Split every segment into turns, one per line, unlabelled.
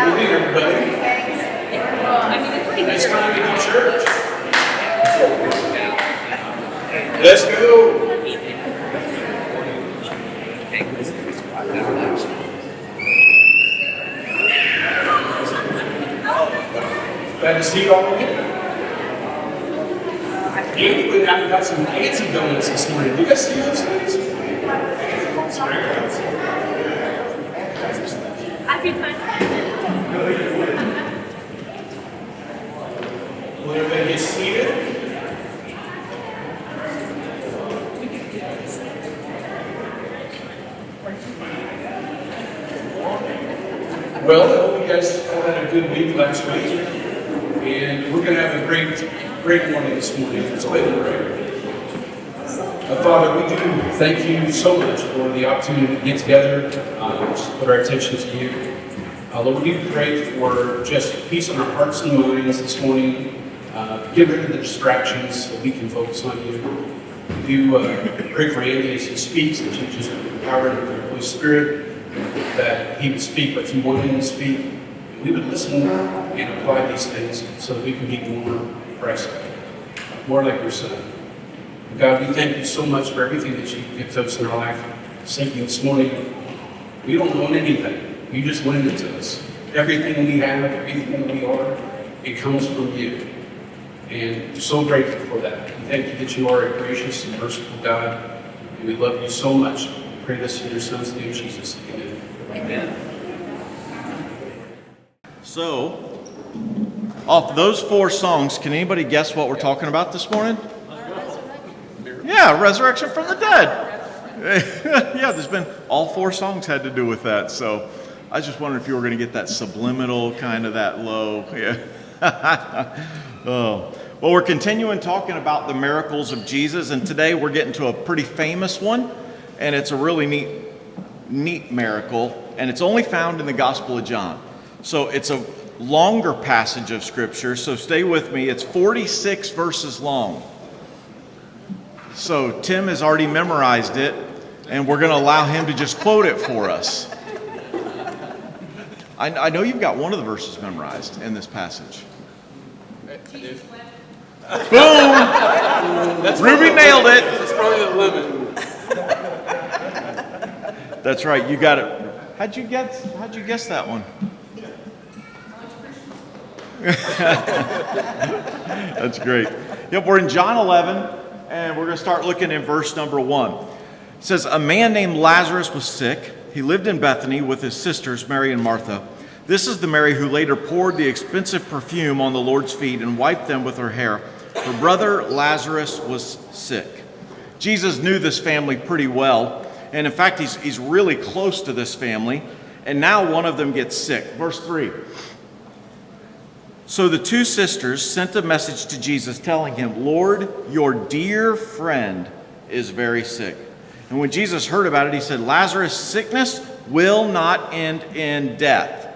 evening, everybody. Nice time to be in church. Let's go. Glad to see you all again. Andy went out and got some fancy donuts this morning. Did you guys see those things?
Happy time.
Will everybody get seated? Well, I hope you guys all had a good week last week. And we're going to have a great morning this morning. Let's go ahead and pray. Father, we do thank you so much for the opportunity to get together, just put our attention to you. Lord, we do pray for just peace in our hearts and minds this morning. Get rid of the distractions so we can focus on you. We do pray for Andy as he speaks, that you just empower him with your Holy Spirit, that he would speak what you want him to speak. And we would listen and apply these things so that we can be more Christ-like, more like your Son. God, we thank you so much for everything that you give to us in our life. Thank you this morning. We don't own anything. You just lend it to us. Everything we have, everything that we are, it comes from you. And we're so grateful for that. We thank you that you are a gracious and merciful God. And we love you so much. We pray this in your Son's name, Jesus. Amen.
Amen.
So, off those 4 songs, can anybody guess what we're talking about this morning? Yeah, resurrection from the dead. Yeah, there's been, all 4 songs had to do with that. So I just wondered if you were going to get that subliminal, kind of that low. Yeah. Oh. Well, we're continuing talking about the miracles of Jesus, and today we're getting to a pretty famous one, and it's a really neat miracle, and it's only found in the Gospel of John. So it's a longer passage of Scripture, so stay with me. It's 46 verses long. So Tim has already memorized it, and we're going to allow him to just quote it for us. I know you've got one of the verses memorized in this passage. Boom! Ruby nailed it.
That's probably the limit.
That's right, you got it. How'd you guess that one? That's great. Yep, we're in John 11. And we're going to start looking in verse number 1. It says, a man named Lazarus was sick. He lived in Bethany with his sisters, Mary and Martha. This is the Mary who later poured the expensive perfume on the Lord's feet and wiped them with her hair. Her brother Lazarus was sick. Jesus knew this family pretty well. And in fact, he's really close to this family. And now one of them gets sick. Verse 3. So the 2 sisters sent a message to Jesus telling him, Lord, your dear friend is very sick. And when Jesus heard about it, he said, Lazarus' sickness will not end in death.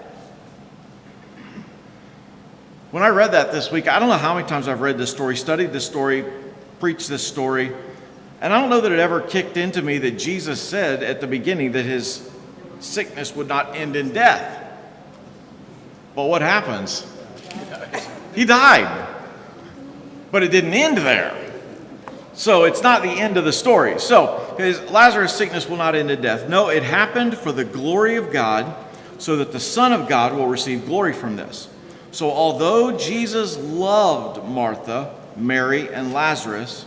When I read that this week, I don't know how many times I've read this story, studied this story, preached this story, and I don't know that it ever kicked into me that Jesus said at the beginning that his sickness would not end in death. But what happens? He died. But it didn't end there. So it's not the end of the story. So Lazarus' sickness will not end in death. No, it happened for the glory of God, so that the Son of God will receive glory from this. So although Jesus loved Martha, Mary, and Lazarus,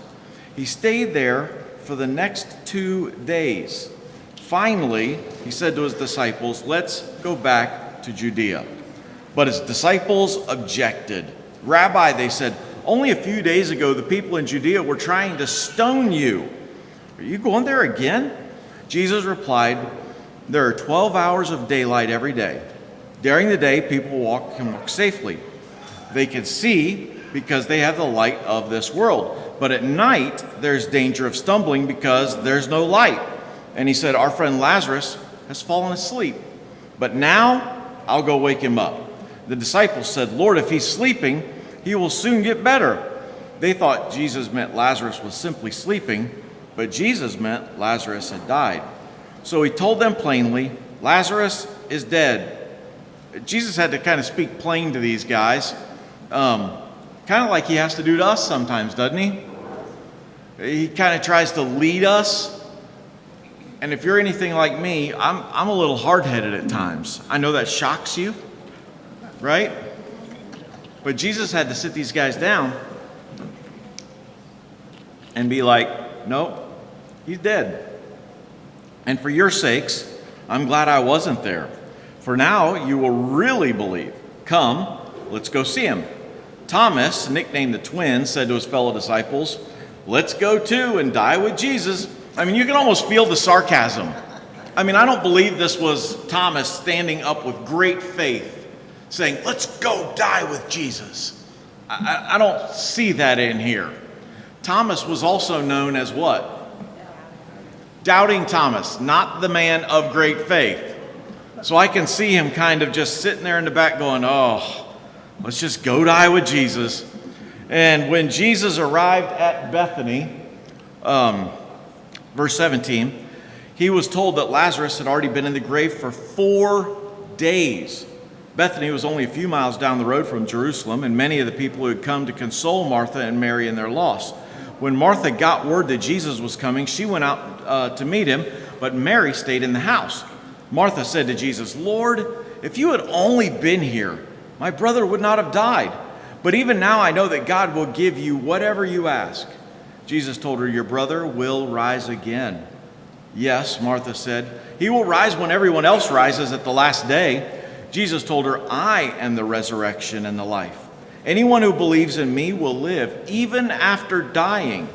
he stayed there for the next 2 days. Finally, he said to his disciples, let's go back to Judea. But his disciples objected. Rabbi, they said, only a few days ago the people in Judea were trying to stone you. Are you going there again? Jesus replied, there are 12 hours of daylight every day. During the day, people can walk safely. They can see because they have the light of this world. But at night, there's danger of stumbling because there's no light. And he said, our friend Lazarus has fallen asleep. But now I'll go wake him up. The disciples said, Lord, if he's sleeping, he will soon get better. They thought Jesus meant Lazarus was simply sleeping, but Jesus meant Lazarus had died. So he told them plainly, Lazarus is dead. Jesus had to kind of speak plain to these guys, kind of like he has to do to us sometimes, doesn't he? He kind of tries to lead us. And if you're anything like me, I'm a little hard-headed at times. I know that shocks you, right? But Jesus had to sit these guys down and be like, nope, he's dead. And for your sakes, I'm glad I wasn't there. For now you will really believe. Come, let's go see him. Thomas, nicknamed the Twin, said to his fellow disciples, let's go too and die with Jesus. I mean, you can almost feel the sarcasm. I mean, I don't believe this was Thomas standing up with great faith, saying, let's go die with Jesus. I don't see that in here. Thomas was also known as what? Doubting Thomas, not the man of great faith. So I can see him kind of just sitting there in the back going, oh, let's just go die with Jesus. And when Jesus arrived at Bethany, verse 17, he was told that Lazarus had already been in the grave for 4 days. Bethany was only a few miles down the road from Jerusalem, and many of the people who had come to console Martha and Mary in their loss. When Martha got word that Jesus was coming, she went out to meet him, but Mary stayed in the house. Martha said to Jesus, Lord, if you had only been here, my brother would not have died. But even now I know that God will give you whatever you ask. Jesus told her, your brother will rise again. Yes, Martha said, he will rise when everyone else rises at the last day. Jesus told her, I am the resurrection and the life. Anyone who believes in me will live, even after dying.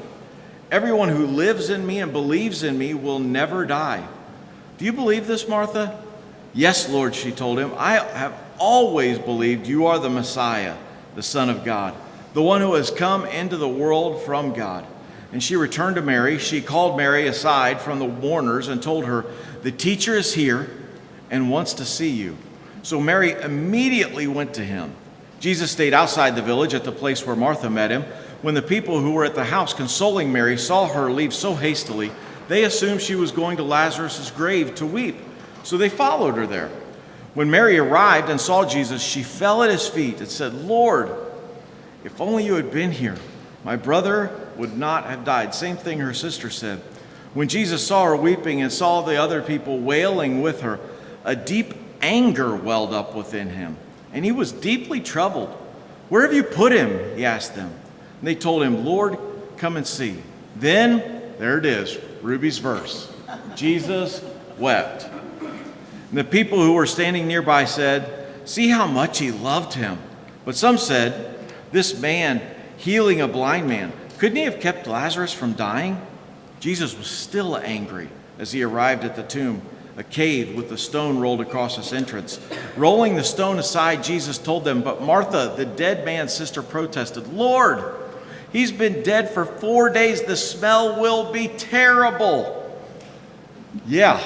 Everyone who lives in me and believes in me will never die. Do you believe this, Martha? Yes, Lord, she told him. I have always believed you are the Messiah, the Son of God, the one who has come into the world from God. And she returned to Mary. She called Mary aside from the mourners and told her, the teacher is here and wants to see you. So Mary immediately went to him. Jesus stayed outside the village at the place where Martha met him. When the people who were at the house consoling Mary saw her leave so hastily, they assumed she was going to Lazarus' grave to weep. So they followed her there. When Mary arrived and saw Jesus, she fell at his feet and said, Lord, if only you had been here, my brother would not have died. Same thing her sister said. When Jesus saw her weeping and saw the other people wailing with her, a deep anger welled up within him, and he was deeply troubled. Where have you put him? He asked them. And they told him, Lord, come and see. Then, there it is, Ruby's verse. Jesus wept. And the people who were standing nearby said, see how much he loved him. But some said, this man healing a blind man, couldn't he have kept Lazarus from dying? Jesus was still angry as he arrived at the tomb, a cave with the stone rolled across its entrance. Rolling the stone aside, Jesus told them, but Martha, the dead man's sister, protested, Lord, he's been dead for 4 days. The smell will be terrible. Yeah.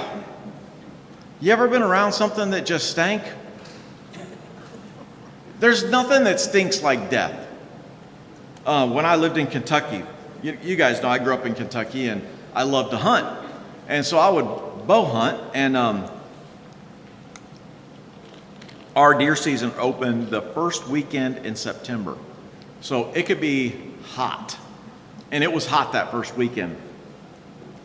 You ever been around something that just stank? There's nothing that stinks like death. When I lived in Kentucky, you guys know I grew up in Kentucky and I loved to hunt. And so I would bow hunt, and our deer season opened the first weekend in September. So it could be hot. And it was hot that first weekend.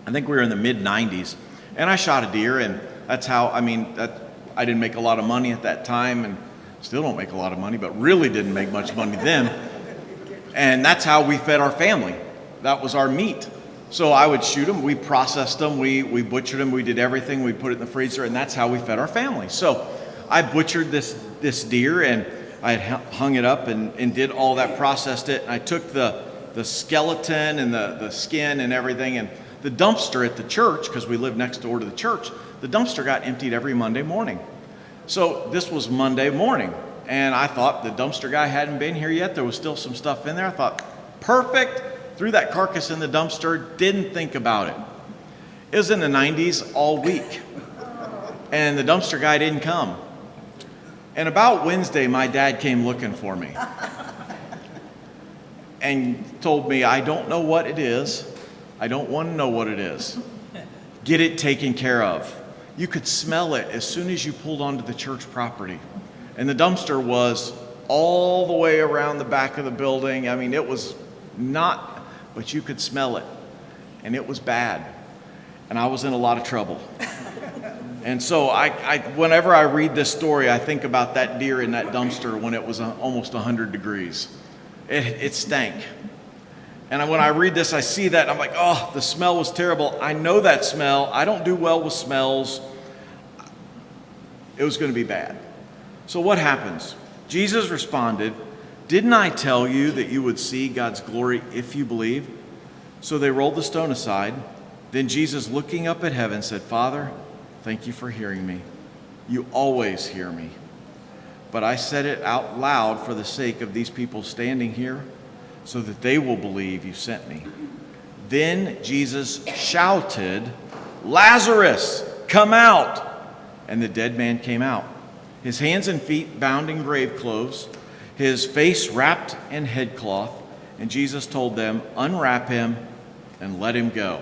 I think we were in the mid-90s. And I shot a deer, and that's how, I didn't make a lot of money at that time, and still don't make a lot of money, but really didn't make much money then. And that's how we fed our family. That was our meat. So I would shoot them, we processed them, we butchered them, we did everything, we put it in the freezer, and that's how we fed our family. So I butchered this deer, and I hung it up and did all that, processed it. And I took the skeleton and the skin and everything, and the dumpster at the church, because we lived next door to the church, the dumpster got emptied every Monday morning. So this was Monday morning, and I thought the dumpster guy hadn't been here yet. There was still some stuff in there. I thought, perfect. Threw that carcass in the dumpster, didn't think about it. It was in the 90s all week, and the dumpster guy didn't come. And about Wednesday, my dad came looking for me and told me, I don't know what it is. I don't want to know what it is. Get it taken care of. You could smell it as soon as you pulled onto the church property. And the dumpster was all the way around the back of the building. I mean, it was not, but you could smell it. And it was bad. And I was in a lot of trouble. And so whenever I read this story, I think about that deer in that dumpster when it was almost 100 degrees. It stank. And when I read this, I see that, and I'm like, oh, the smell was terrible. I know that smell. I don't do well with smells. It was going to be bad. So what happens? Jesus responded, "Didn't I tell you that you would see God's glory if you believe?" So they rolled the stone aside. Then Jesus, looking up at heaven, said, "Father, thank you for hearing me. You always hear me. But I said it out loud for the sake of these people standing here, so that they will believe you sent me." Then Jesus shouted, "Lazarus, come out!" And the dead man came out, his hands and feet bound in grave clothes, his face wrapped in headcloth. And Jesus told them, "Unwrap him and let him go."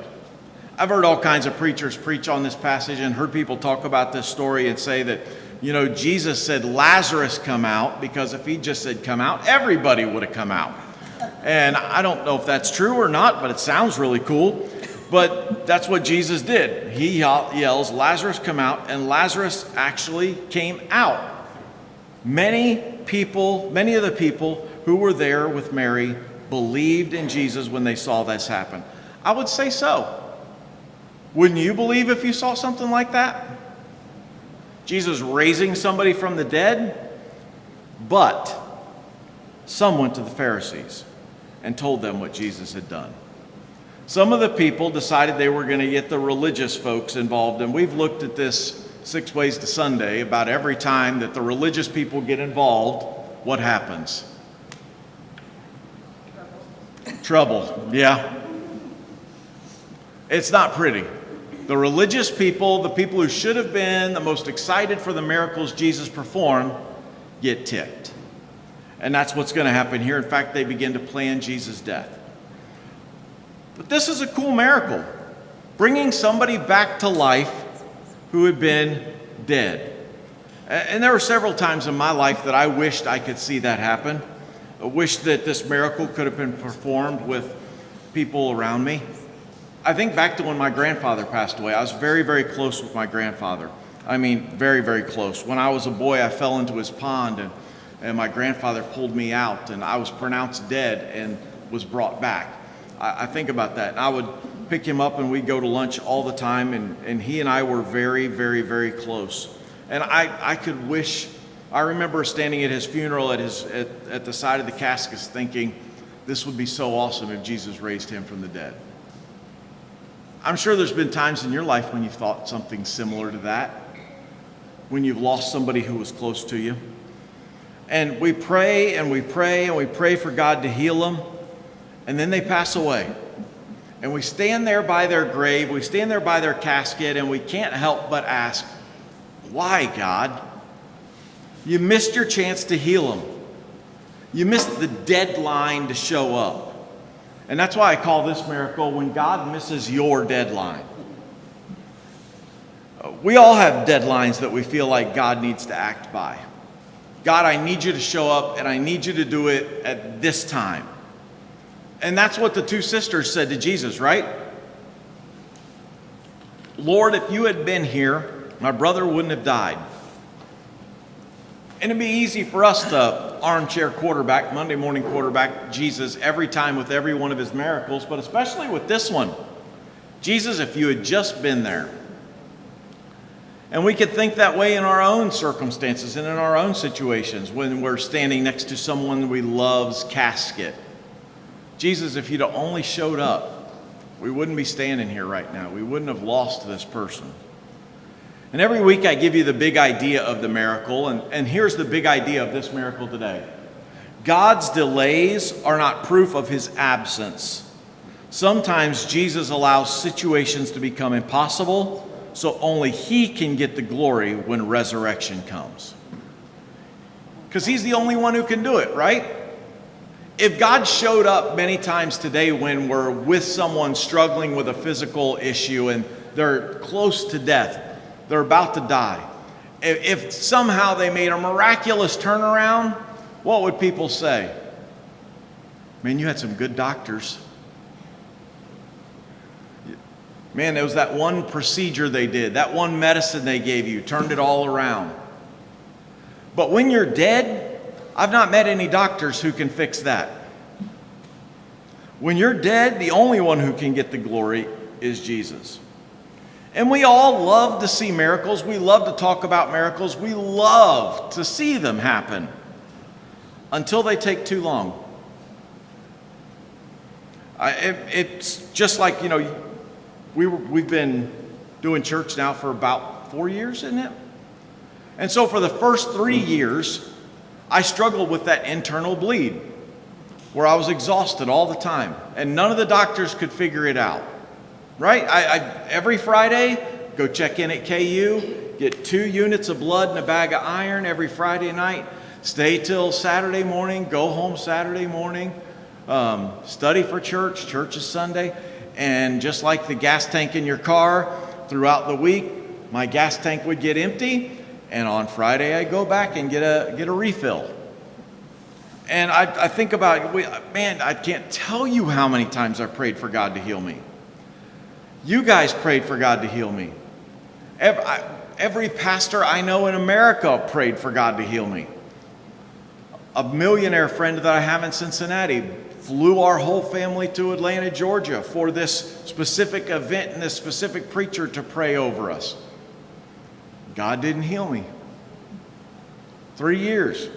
I've heard all kinds of preachers preach on this passage and heard people talk about this story and say that, Jesus said, "Lazarus, come out," because if he just said come out, everybody would have come out. And I don't know if that's true or not, but it sounds really cool. But that's what Jesus did. He yells, "Lazarus, come out," and Lazarus actually came out. Many of the people who were there with Mary believed in Jesus when they saw this happen. I would say so. Wouldn't you believe if you saw something like that? Jesus raising somebody from the dead? But some went to the Pharisees and told them what Jesus had done. Some of the people decided they were going to get the religious folks involved, and we've looked at this 6 ways to Sunday about every time that the religious people get involved, what happens? Trouble, yeah. It's not pretty. The religious people, the people who should have been the most excited for the miracles Jesus performed, get ticked. And that's what's going to happen here. In fact, they begin to plan Jesus' death. But this is a cool miracle, bringing somebody back to life who had been dead. And there were several times in my life that I wished I could see that happen. I wished that this miracle could have been performed with people around me. I think back to when my grandfather passed away. I was very, very close with my grandfather. I mean, very, very close. When I was a boy, I fell into his pond, and my grandfather pulled me out, and I was pronounced dead and was brought back. I think about that. I would pick him up, and we'd go to lunch all the time, and he and I were very, very, very close. And I could wish, I remember standing at his funeral at the side of the caskets thinking, this would be so awesome if Jesus raised him from the dead. I'm sure there's been times in your life when you've thought something similar to that, when you've lost somebody who was close to you. And we pray and we pray and we pray for God to heal them, and then they pass away. And we stand there by their grave, we stand there by their casket, and we can't help but ask, why, God? You missed your chance to heal them. You missed the deadline to show up. And that's why I call this miracle when God misses your deadline. We all have deadlines that we feel like God needs to act by. God, I need you to show up, and I need you to do it at this time. And that's what the two sisters said to Jesus, right? Lord, if you had been here, my brother wouldn't have died. And it'd be easy for us to armchair quarterback, Monday morning quarterback Jesus every time with every one of his miracles, but especially with this one. Jesus, if you had just been there. And we could think that way in our own circumstances and in our own situations when we're standing next to someone we love's casket. Jesus, if you'd have only showed up, we wouldn't be standing here right now. We wouldn't have lost this person. And every week I give you the big idea of the miracle, and here's the big idea of this miracle today. God's delays are not proof of his absence. Sometimes Jesus allows situations to become impossible, so only he can get the glory when resurrection comes. Because he's the only one who can do it, right? If God showed up many times today when we're with someone struggling with a physical issue and they're close to death, they're about to die, If somehow they made a miraculous turnaround, what would people say? Man, you had some good doctors. Man, there was that one procedure they did, that one medicine they gave you, turned it all around. But when you're dead, I've not met any doctors who can fix that. When you're dead, the only one who can get the glory is Jesus. And we all love to see miracles. We love to talk about miracles. We love to see them happen until they take too long. It's just like, we've been doing church now for about 4 years, isn't it? And so for the first 3 years, I struggled with that internal bleed where I was exhausted all the time and none of the doctors could figure it out, right? I every Friday, go check in at KU, get 2 units of blood and a bag of iron every Friday night, stay till Saturday morning, go home Saturday morning, study for church. Church is Sunday. And just like the gas tank in your car, throughout the week, my gas tank would get empty. And on Friday, I'd go back and get a refill. And I think about, man, I can't tell you how many times I prayed for God to heal me. You guys prayed for God to heal me. Every pastor I know in America prayed for God to heal me. A millionaire friend that I have in Cincinnati flew our whole family to Atlanta, Georgia for this specific event and this specific preacher to pray over us. God didn't heal me. 3 years.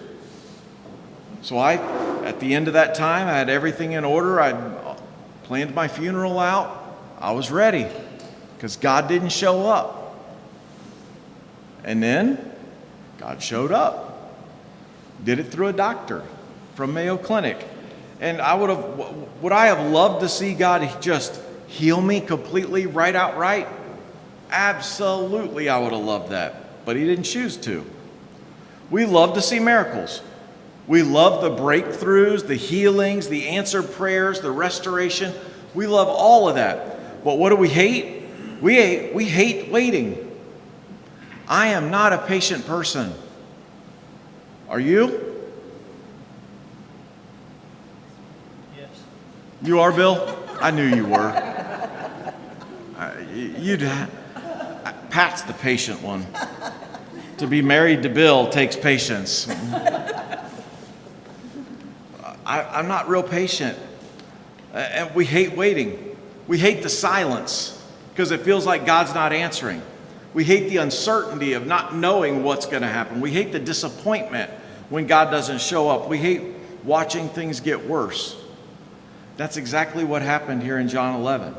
So at the end of that time, I had everything in order. I planned my funeral out. I was ready because God didn't show up. And then God showed up. Did it through a doctor from Mayo Clinic. And would I have loved to see God just heal me completely right outright? Absolutely, I would have loved that. But he didn't choose to. We love to see miracles. We love the breakthroughs, the healings, the answered prayers, the restoration. We love all of that. But what do we hate? We hate waiting. I am not a patient person. Are you?
Yes.
You are, Bill? I knew you were. Pat's the patient one. To be married to Bill takes patience. I'm not real patient. And we hate waiting. We hate the silence because it feels like God's not answering. We hate the uncertainty of not knowing what's going to happen. We hate the disappointment when God doesn't show up. We hate watching things get worse. That's exactly what happened here in John 11.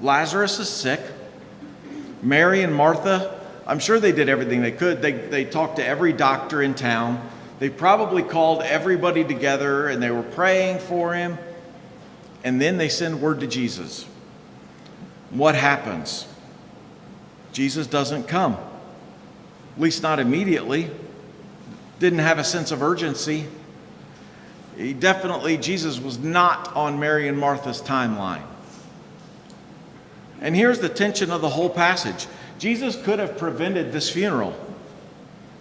Lazarus is sick. Mary and Martha, I'm sure they did everything they could. They talked to every doctor in town. They probably called everybody together and they were praying for him. And then they send word to Jesus. What happens? Jesus doesn't come. At least not immediately. Didn't have a sense of urgency. Jesus was not on Mary and Martha's timeline. And here's the tension of the whole passage. Jesus could have prevented this funeral,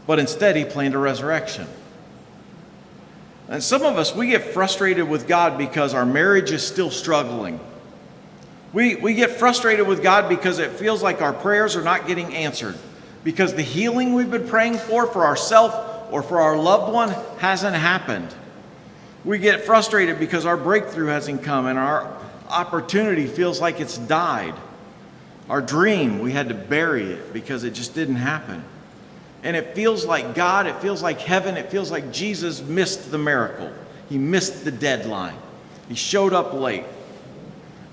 but instead he planned a resurrection. And some of us, we get frustrated with God because our marriage is still struggling. We get frustrated with God because it feels like our prayers are not getting answered, because the healing we've been praying for ourselves or for our loved one hasn't happened. We get frustrated because our breakthrough hasn't come and our opportunity feels like it's died. Our dream, we had to bury it because it just didn't happen. And it feels like God, it feels like heaven, it feels like Jesus missed the miracle. He missed the deadline. He showed up late.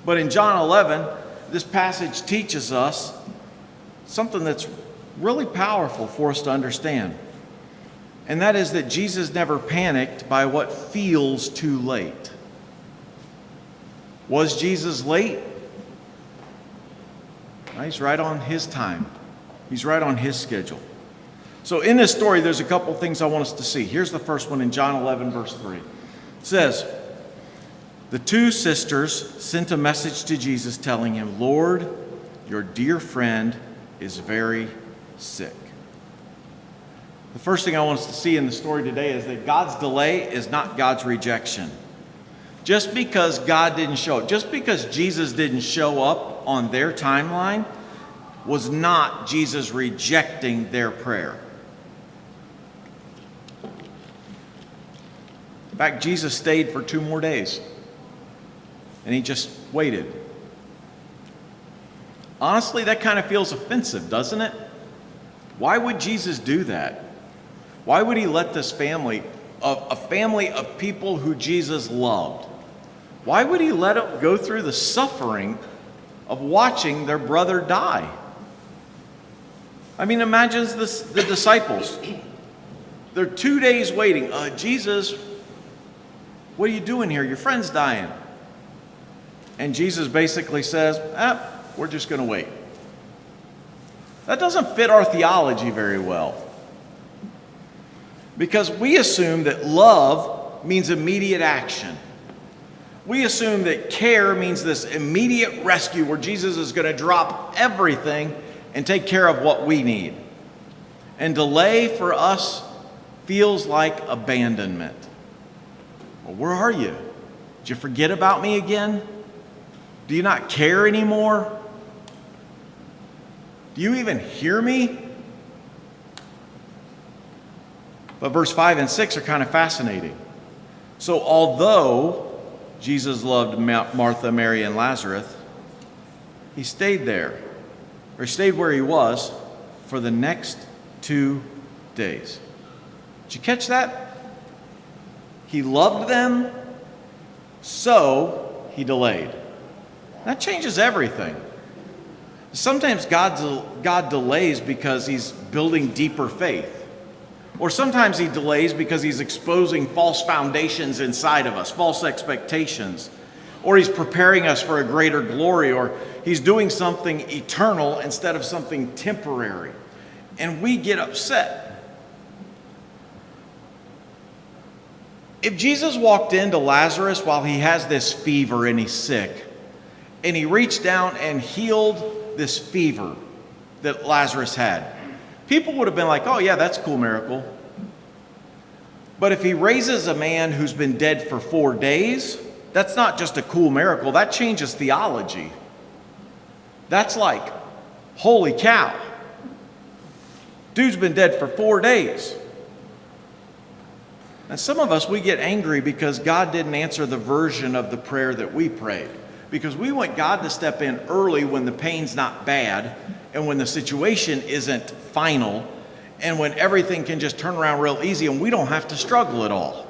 But in John 11, this passage teaches us something that's really powerful for us to understand. And that is that Jesus never panicked by what feels too late. Was Jesus late? No, he's right on his time. He's right on his schedule. So in this story, there's a couple things I want us to see. Here's the first one in John 11, verse 3. It says, the 2 sisters sent a message to Jesus telling him, Lord, your dear friend is very sick. The first thing I want us to see in the story today is that God's delay is not God's rejection. Just because God didn't show up, just because Jesus didn't show up on their timeline, was not Jesus rejecting their prayer. In fact, Jesus stayed for 2 more days, and he just waited. Honestly, that kind of feels offensive, doesn't it? Why would Jesus do that? Why would he let this family, a family of people who Jesus loved, why would he let them go through the suffering of watching their brother die? I mean, imagine the disciples. They're 2 days waiting. Jesus, what are you doing here? Your friend's dying. And Jesus basically says, we're just going to wait. That doesn't fit our theology very well. Because we assume that love means immediate action. We assume that care means this immediate rescue where Jesus is going to drop everything and take care of what we need. And delay for us feels like abandonment. Well, where are you? Did you forget about me again? Do you not care anymore? Do you even hear me? But verse 5 and 6 are kind of fascinating. So although Jesus loved Martha, Mary, and Lazarus, he stayed there, or stayed where he was for the next 2 days. Did you catch that? He loved them, so he delayed. That changes everything. Sometimes God delays because he's building deeper faith. Or sometimes he delays because he's exposing false foundations inside of us, false expectations. Or he's preparing us for a greater glory, or he's doing something eternal instead of something temporary. And we get upset. If Jesus walked into Lazarus while he has this fever and he's sick, and he reached down and healed this fever that Lazarus had, people would have been like, oh yeah, that's a cool miracle. But if he raises a man who's been dead for 4 days, that's not just a cool miracle. That changes theology. That's like, holy cow. Dude's been dead for 4 days. And some of us, we get angry because God didn't answer the version of the prayer that we prayed. Because we want God to step in early when the pain's not bad and when the situation isn't final and when everything can just turn around real easy and we don't have to struggle at all.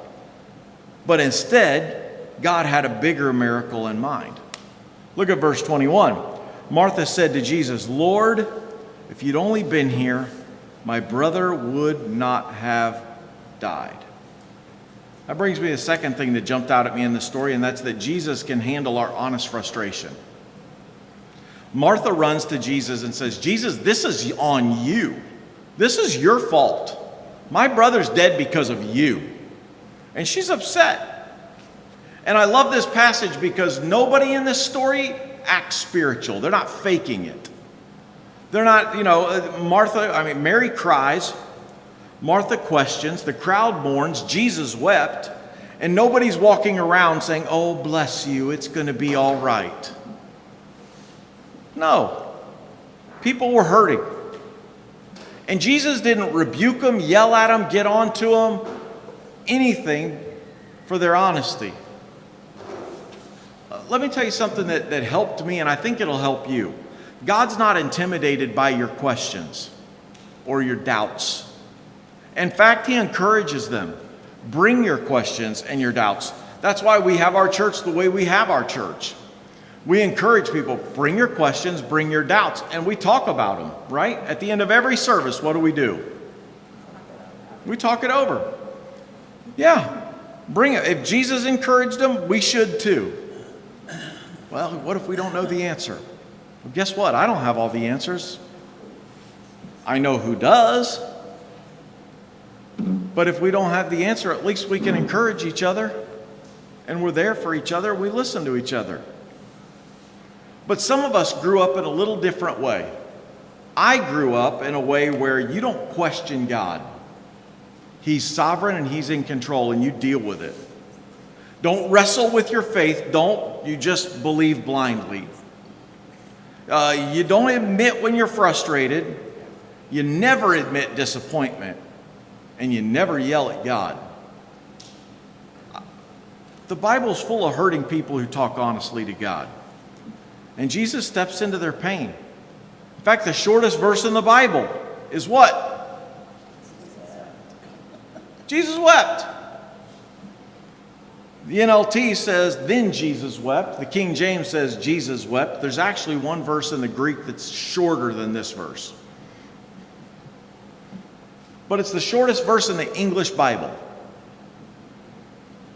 But instead, God had a bigger miracle in mind. Look at verse 21. Martha said to Jesus, Lord, if you'd only been here, my brother would not have died. That brings me to the second thing that jumped out at me in the story, and that's that Jesus can handle our honest frustration. Martha runs to Jesus and says, Jesus, this is on you. This is your fault. My brother's dead because of you. And she's upset. And I love this passage because nobody in this story acts spiritual. They're not faking it. They're not, Mary cries. Martha questions, the crowd mourns, Jesus wept, and nobody's walking around saying, oh, bless you, it's going to be all right. No. People were hurting. And Jesus didn't rebuke them, yell at them, get on to them, anything for their honesty. Let me tell you something that helped me, and I think it'll help you. God's not intimidated by your questions or your doubts. In fact, he encourages them. Bring your questions and your doubts. That's why we have our church the way we have our church. We encourage people, bring your questions, bring your doubts, and we talk about them, right? At the end of every service, what do? We talk it over. Yeah, bring it. If Jesus encouraged them, we should too. Well, what if we don't know the answer? Well, guess what? I don't have all the answers. I know who does. But if we don't have the answer, at least we can encourage each other. And we're there for each other. We listen to each other. But some of us grew up in a little different way. I grew up in a way where you don't question God. He's sovereign and he's in control, and you deal with it. Don't wrestle with your faith. You just believe blindly. You don't admit when you're frustrated. You never admit disappointment. And you never yell at God. The Bible's full of hurting people who talk honestly to God. And Jesus steps into their pain. In fact, the shortest verse in the Bible is what? Jesus wept. The NLT says, then Jesus wept. The King James says, Jesus wept. There's actually one verse in the Greek that's shorter than this verse. But it's the shortest verse in the English Bible.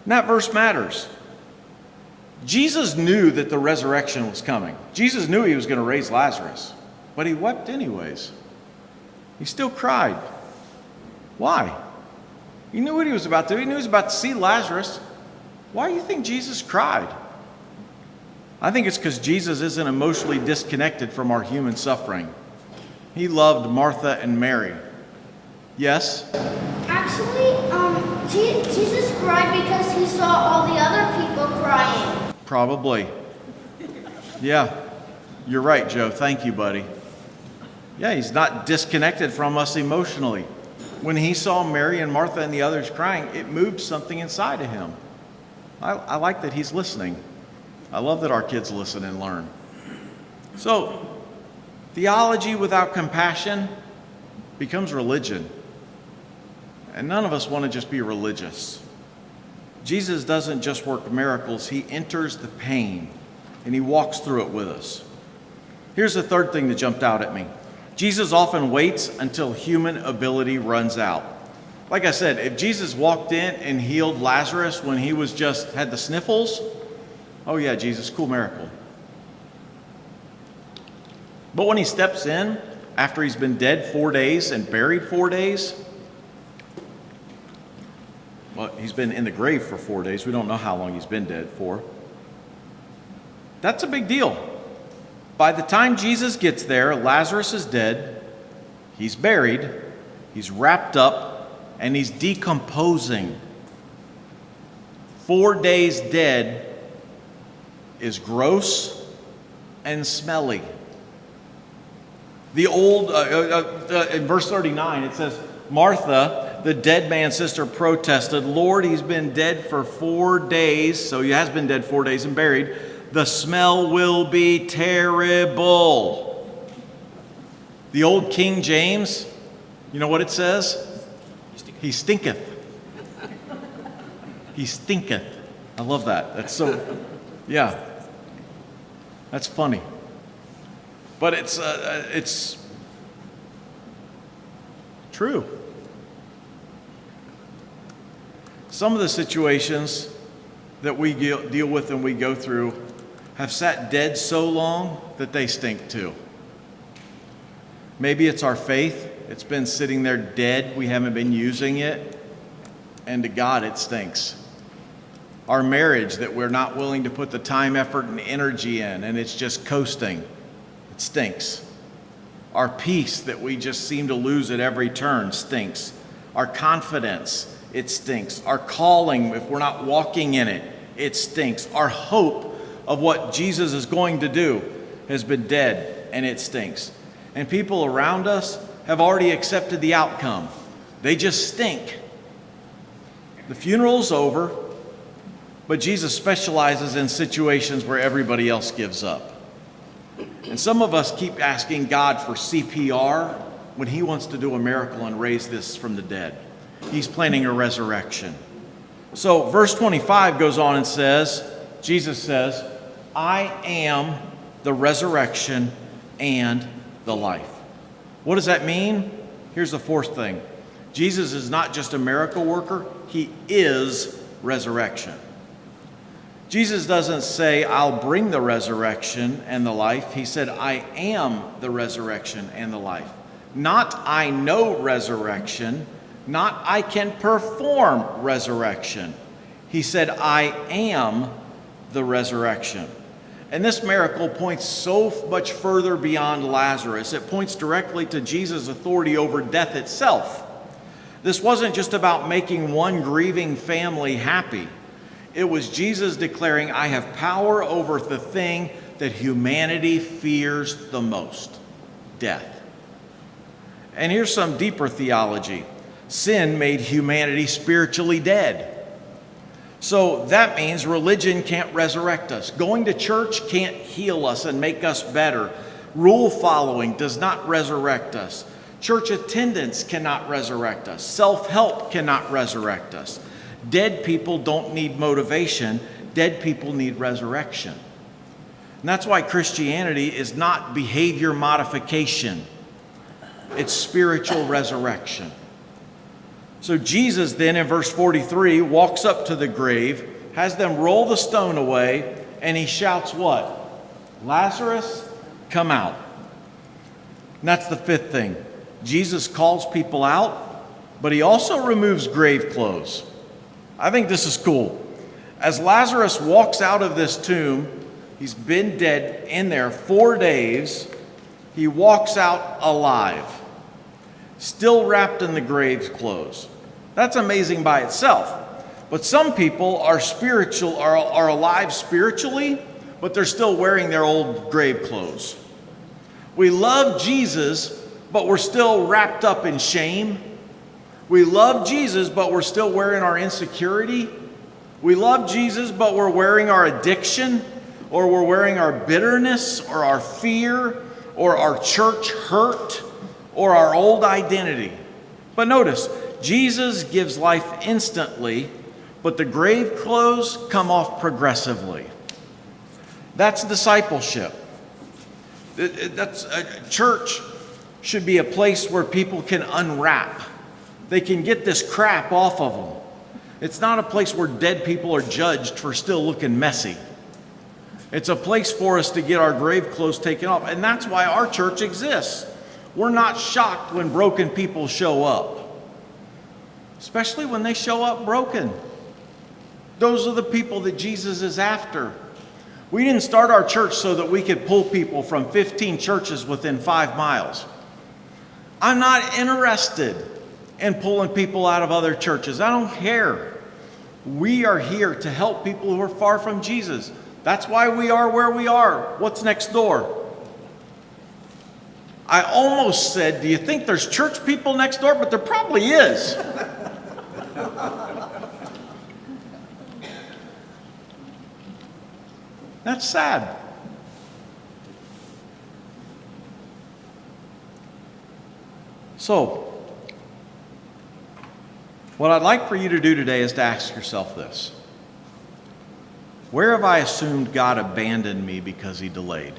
And that verse matters. Jesus knew that the resurrection was coming. Jesus knew he was going to raise Lazarus. But he wept anyways. He still cried. Why? He knew what he was about to do. He knew he was about to see Lazarus. Why do you think Jesus cried? I think it's because Jesus isn't emotionally disconnected from our human suffering. He loved Martha and Mary. Yes?
Actually, Jesus cried because he saw all the other people crying.
Probably. Yeah, you're right, Joe. Thank you, buddy. Yeah, he's not disconnected from us emotionally. When he saw Mary and Martha and the others crying, it moved something inside of him. I like that he's listening. I love that our kids listen and learn. So, theology without compassion becomes religion. And none of us want to just be religious. Jesus doesn't just work miracles, he enters the pain and he walks through it with us. Here's the third thing that jumped out at me. Jesus often waits until human ability runs out. Like I said, if Jesus walked in and healed Lazarus when he was just had the sniffles, oh yeah, Jesus, cool miracle. But when he steps in after he's been dead 4 days and buried 4 days, well, he's been in the grave for 4 days. We don't know how long he's been dead for. That's a big deal. By the time Jesus gets there, Lazarus is dead, he's buried, he's wrapped up, and he's decomposing. 4 days dead is gross and smelly. The old, in verse 39, it says, Martha, the dead man's sister, protested, Lord, he's been dead for 4 days, so he has been dead 4 days and buried. The smell will be terrible. The old King James, you know what it says? He stinketh. He stinketh. I love that. That's so, yeah. That's funny. But it's true. Some of the situations that we deal with and we go through have sat dead so long that they stink too. Maybe it's our faith. It's been sitting there dead. We haven't been using it. And to God, it stinks. Our marriage that we're not willing to put the time, effort, and energy in, and it's just coasting. It stinks. Our peace that we just seem to lose at every turn stinks. Our confidence, it stinks. Our calling, if we're not walking in it, it stinks. Our hope of what Jesus is going to do has been dead, and it stinks. And people around us have already accepted the outcome. They just stink. The funeral's over, but Jesus specializes in situations where everybody else gives up. And some of us keep asking God for CPR when he wants to do a miracle and raise this from the dead. He's planning a resurrection. So verse 25 goes on and says, Jesus says, I am the resurrection and the life. What does that mean? Here's the fourth thing. Jesus is not just a miracle worker, he is resurrection. Jesus doesn't say, I'll bring the resurrection and the life. He said, I am the resurrection and the life. Not I know resurrection, not I can perform resurrection. He said, I am the resurrection. And this miracle points so much further beyond Lazarus. It points directly to Jesus' authority over death itself. This wasn't just about making one grieving family happy. It was Jesus declaring, I have power over the thing that humanity fears the most, death. And here's some deeper theology. Sin made humanity spiritually dead. So that means religion can't resurrect us. Going to church can't heal us and make us better. Rule following does not resurrect us. Church attendance cannot resurrect us. Self-help cannot resurrect us. Dead people don't need motivation. Dead people need resurrection. And that's why Christianity is not behavior modification. It's spiritual resurrection. So Jesus then in verse 43 walks up to the grave, has them roll the stone away, and he shouts what? Lazarus, come out. And that's the fifth thing. Jesus calls people out, but he also removes grave clothes. I think this is cool. As Lazarus walks out of this tomb, he's been dead in there 4 days. He walks out alive, still wrapped in the grave clothes. That's amazing by itself. But some people are alive spiritually, but they're still wearing their old grave clothes. We love Jesus, but we're still wrapped up in shame. We love Jesus, but we're still wearing our insecurity. We love Jesus, but we're wearing our addiction, or we're wearing our bitterness, or our fear, or our church hurt, or our old identity. But notice, Jesus gives life instantly, but the grave clothes come off progressively. That's discipleship. Church should be a place where people can unwrap. They can get this crap off of them. It's not a place where dead people are judged for still looking messy. It's a place for us to get our grave clothes taken off. And that's why our church exists. We're not shocked when broken people show up. Especially when they show up broken. Those are the people that Jesus is after. We didn't start our church so that we could pull people from 15 churches within 5 miles. I'm not interested in pulling people out of other churches. I don't care. We are here to help people who are far from Jesus. That's why we are where we are. What's next door? I almost said, do you think there's church people next door? But there probably is. That's sad. So, what I'd like for you to do today is to ask yourself this. Where have I assumed God abandoned me because he delayed?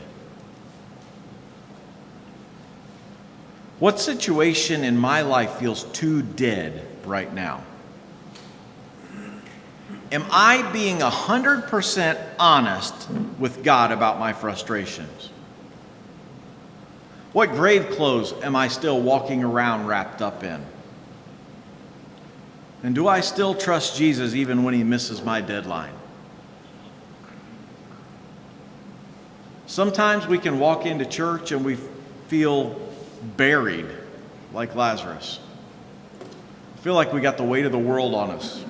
What situation in my life feels too dead right now? Am I being 100% honest with God about my frustrations? What grave clothes am I still walking around wrapped up in? And do I still trust Jesus even when he misses my deadline? Sometimes we can walk into church and we feel buried like Lazarus. I feel like we got the weight of the world on us.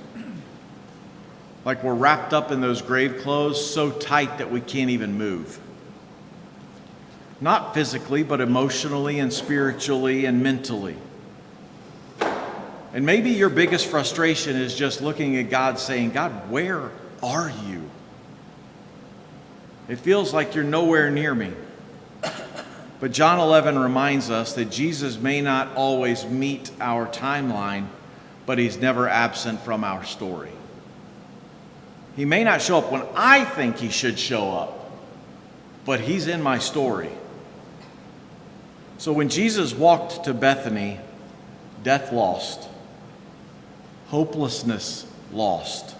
Like we're wrapped up in those grave clothes so tight that we can't even move. Not physically, but emotionally and spiritually and mentally. And maybe your biggest frustration is just looking at God saying, God, where are you? It feels like you're nowhere near me. But John 11 reminds us that Jesus may not always meet our timeline, but he's never absent from our story. He may not show up when I think he should show up, but he's in my story. So when Jesus walked to Bethany, death lost, hopelessness lost,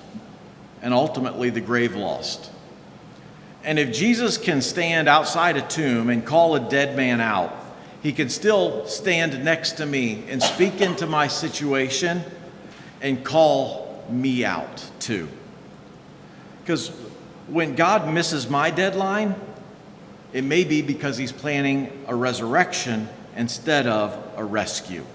and ultimately the grave lost. And if Jesus can stand outside a tomb and call a dead man out, he can still stand next to me and speak into my situation and call me out too. Because when God misses my deadline, it may be because he's planning a resurrection instead of a rescue.